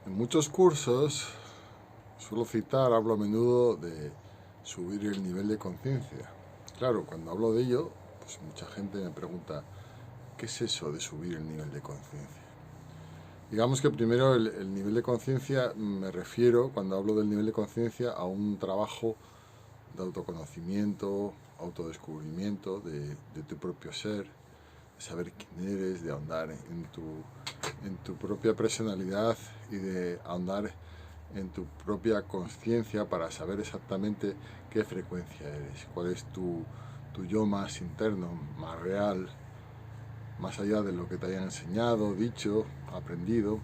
En muchos cursos hablo a menudo de subir el nivel de conciencia. Claro, cuando hablo de ello, pues mucha gente me pregunta, ¿qué es eso de subir el nivel de conciencia? Digamos que primero el nivel de conciencia me refiero, cuando hablo del nivel de conciencia, a un trabajo de autoconocimiento, autodescubrimiento de tu propio ser, de saber quién eres, de ahondar en tu propia personalidad y de ahondar en tu propia conciencia para saber exactamente qué frecuencia eres, cuál es tu yo más interno, más real, más allá de lo que te hayan enseñado, dicho, aprendido.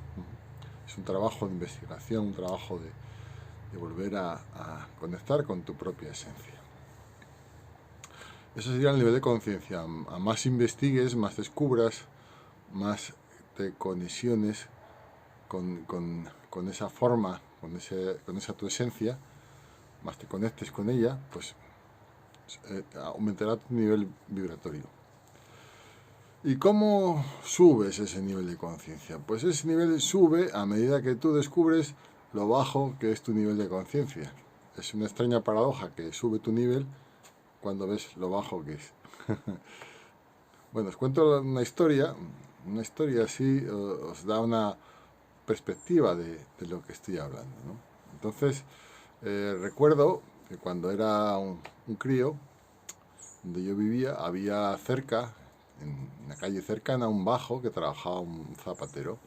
Es un trabajo de investigación, un trabajo de volver a conectar con tu propia esencia. Eso sería el nivel de conciencia. A más investigues, más descubras, más te conexiones con esa forma, con esa tu esencia, más te conectes con ella, pues aumentará tu nivel vibratorio. ¿Y cómo subes ese nivel de conciencia? Pues ese nivel sube a medida que tú descubres lo bajo que es tu nivel de conciencia. Es una extraña paradoja que sube tu nivel cuando ves lo bajo que es. Bueno, os cuento una historia así os da una perspectiva de lo que estoy hablando, ¿no? Entonces, recuerdo que cuando era un crío, donde yo vivía, había cerca, en una calle cercana, un bajo que trabajaba un zapatero.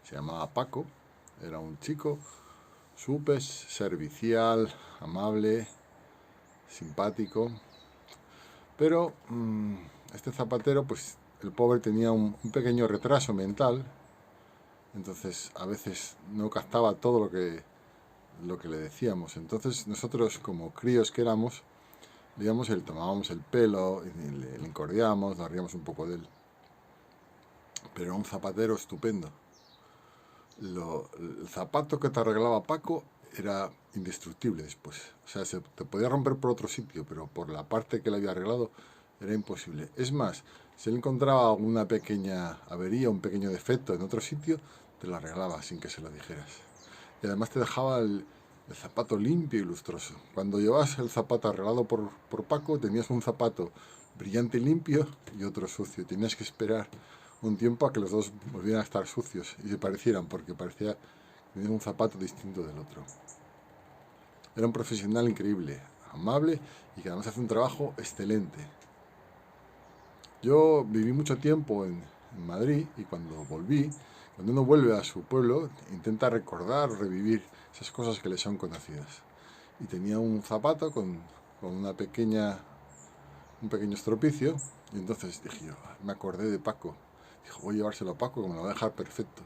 Se llamaba Paco, era un chico súper servicial, amable, simpático, pero este zapatero, pues el pobre tenía un pequeño retraso mental, entonces a veces no captaba todo lo que le decíamos. Entonces nosotros, como críos que éramos, digamos, le tomábamos el pelo, y le encordiábamos, nos ríamos un poco de él. Pero era un zapatero estupendo. El zapato que te arreglaba Paco era indestructible después. O sea, se te podía romper por otro sitio, pero por la parte que le había arreglado era imposible. Es más, si él encontraba alguna pequeña avería, un pequeño defecto en otro sitio, te lo arreglaba sin que se lo dijeras. Y además te dejaba el zapato limpio y lustroso. Cuando llevabas el zapato arreglado por Paco, tenías un zapato brillante y limpio y otro sucio. Tenías que esperar un tiempo a que los dos volvieran a estar sucios y se parecieran, porque parecía que tenía un zapato distinto del otro. Era un profesional increíble, amable y que además hace un trabajo excelente. Yo viví mucho tiempo en Madrid y cuando volví, cuando uno vuelve a su pueblo, intenta recordar, revivir esas cosas que le son conocidas. Y tenía un zapato con un pequeño estropicio, y entonces dije yo, me acordé de Paco. Dijo, voy a llevárselo a Paco, que me lo va a dejar perfecto.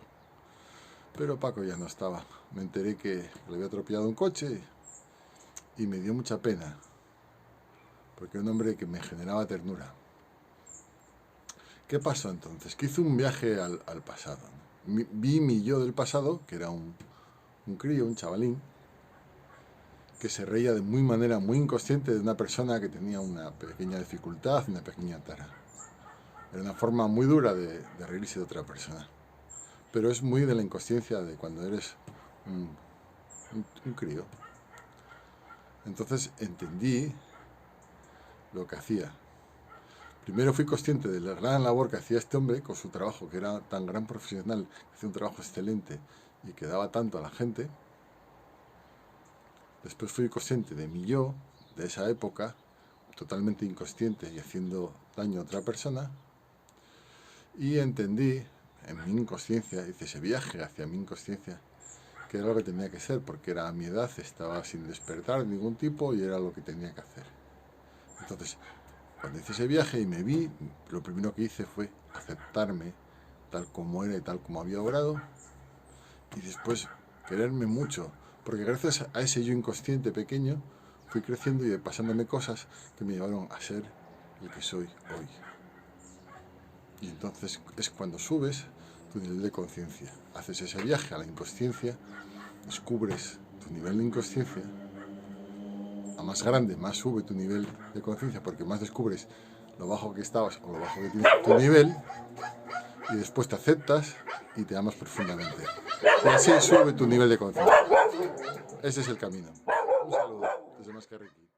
Pero Paco ya no estaba. Me enteré que le había atropellado un coche y me dio mucha pena, porque era un hombre que me generaba ternura. ¿Qué pasó entonces? Que hice un viaje al pasado. Vi mi yo del pasado, que era un crío, un chavalín, que se reía de manera muy inconsciente de una persona que tenía una pequeña dificultad, una pequeña tara. Era una forma muy dura de reírse de otra persona. Pero es muy de la inconsciencia de cuando eres un crío. Entonces entendí lo que hacía. Primero fui consciente de la gran labor que hacía este hombre con su trabajo, que era tan gran profesional, que hacía un trabajo excelente y que daba tanto a la gente. Después fui consciente de mi yo, de esa época, totalmente inconsciente y haciendo daño a otra persona. Y entendí, en mi inconsciencia, hice ese viaje hacia mi inconsciencia, que era lo que tenía que ser, porque era a mi edad, estaba sin despertar de ningún tipo y era lo que tenía que hacer. Entonces, cuando hice ese viaje y me vi, lo primero que hice fue aceptarme tal como era y tal como había obrado, y después quererme mucho, porque gracias a ese yo inconsciente pequeño fui creciendo y pasándome cosas que me llevaron a ser el que soy hoy. Y entonces es cuando subes tu nivel de conciencia, haces ese viaje a la inconsciencia, descubres tu nivel de inconsciencia. A más grande, más sube tu nivel de conciencia, porque más descubres lo bajo que estabas o lo bajo que tienes tu nivel, y después te aceptas y te amas profundamente. Y así sube tu nivel de confianza. Ese es el camino. Un saludo desde Mascarriqui.